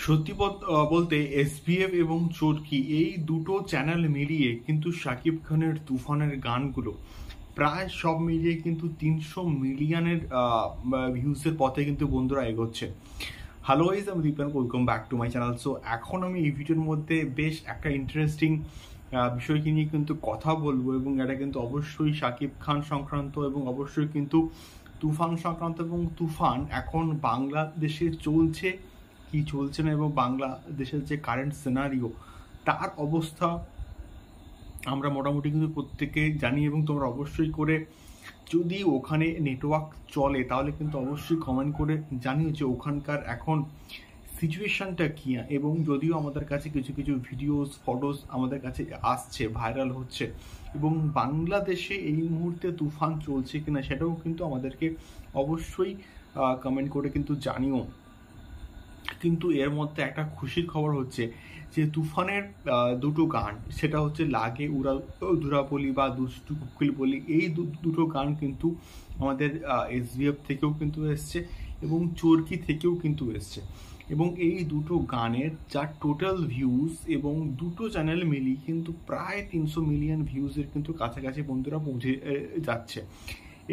সত্যি বলতে এসবিএফ এবং চরকি এই দুটো চ্যানেল মিলিয়ে কিন্তু শাকিব খানের তুফানের গানগুলো প্রায় সব মিলিয়ে কিন্তু 300 মিলিয়নের ভিউজের পথে কিন্তু বন্ধুরা এগোচ্ছে। হ্যালো গাইস, আমি Dipan, welcome back to my channel. So এখন আমি এই ভিডিওর মধ্যে বেশ একটা ইন্টারেস্টিং বিষয়কে নিয়ে কিন্তু কথা বলবো, এবং এটা কিন্তু অবশ্যই শাকিব খান সংক্রান্ত এবং অবশ্যই কিন্তু তুফান সংক্রান্ত। এবং তুফান এখন বাংলাদেশে চলছে কি চলছে না, এবং বাংলাদেশের যে কারেন্ট সিনারিও তার অবস্থা আমরা মোটামুটি কিন্তু প্রত্যেকে জানি। এবং তোমরা অবশ্যই করে যদি ওখানে নেটওয়ার্ক চলে তাহলে কিন্তু অবশ্যই কমেন্ট করে জানিও যে ওখানকার এখন সিচুয়েশনটা কী। এবং যদিও আমাদের কাছে কিছু কিছু ভিডিওস ফটোস আমাদের কাছে আসছে, ভাইরাল হচ্ছে, এবং বাংলাদেশে এই মুহূর্তে তুফান চলছে কিনা সেটাও কিন্তু আমাদেরকে অবশ্যই কমেন্ট করে কিন্তু জানিও। কিন্তু এর মধ্যে একটা খুশির খবর হচ্ছে যে তুফানের দুটো গান, সেটা হচ্ছে লাগে উড়া ধুরা বলি বা দুষ্টু কোকিল বলি, এই দুটো গান কিন্তু আমাদের এসবিএফ থেকেও কিন্তু এসছে এবং চরকি থেকেও কিন্তু এসছে। এবং এই দুটো গানের যা টোটাল ভিউজ এবং দুটো চ্যানেল মিলিয়ে কিন্তু প্রায় 300 মিলিয়ন ভিউজের কিন্তু কাছাকাছি বন্ধুরা পৌঁছে যাচ্ছে।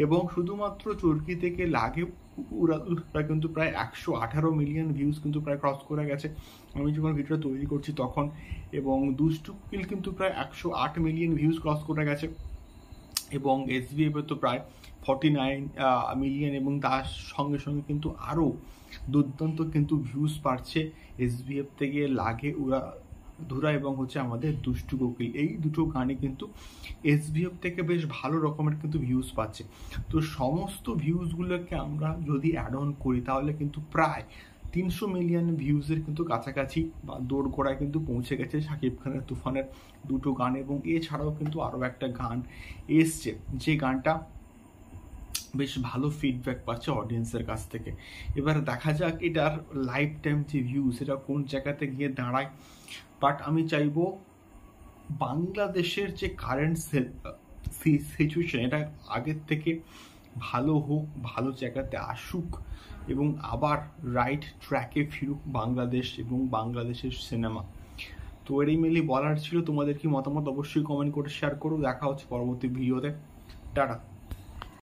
এবং শুধুমাত্র চরকি থেকে লাগে ওরা কিন্তু প্রায় 118 মিলিয়ন ভিউজ কিন্তু প্রায় ক্রস করে গেছে আমি যখন ভিডিওটা তৈরি করছি তখন। এবং দুষ্টু কোকিল কিন্তু প্রায় 108 মিলিয়ন ভিউজ ক্রস করে গেছে। এবং এসবিএফ তো প্রায় 49 মিলিয়ন, এবং তার সঙ্গে সঙ্গে কিন্তু আরও দুর্দান্ত কিন্তু ভিউজ পাচ্ছে এসবিএফ থেকে লাগে উড়া ধুরা এবং হচ্ছে আমাদের দুষ্টু কোকিল। এই দুটো গানে কিন্তু এসবিএফ থেকে বেশ ভালো রকমের কিন্তু ভিউজ পাচ্ছে। তো সমস্ত ভিউজগুলোকে আমরা যদি অ্যাড অন করি তাহলে কিন্তু প্রায় 300 মিলিয়ন ভিউজের কিন্তু কাছাকাছি বা দোরগোড়ায় কিন্তু পৌঁছে গেছে শাকিব খানের তুফানের দুটো গান। এবং এছাড়াও কিন্তু আরও একটা গান এসছে যে গানটা বেশ ভালো ফিডব্যাক পাচ্ছে অডিয়েন্সের কাছ থেকে। এবার দেখা যাক এটার লাইফ টাইম যে ভিউজ সেটা কোন জায়গাতে গিয়ে দাঁড়ায়। বাট আমি চাইবো বাংলাদেশের যে কারেন্ট সিচুয়েশন এটা আগের থেকে ভালো হোক, ভালো জায়গাতে আসুক এবং আবার রাইট ট্র্যাকে ফিরুক বাংলাদেশ এবং বাংলাদেশের সিনেমা। তো এরই মিলি বলার ছিল। তোমাদের কি মতামত অবশ্যই কমেন্ট করে শেয়ার করো। দেখা হচ্ছে পরবর্তী ভিডিওতে। টাটা।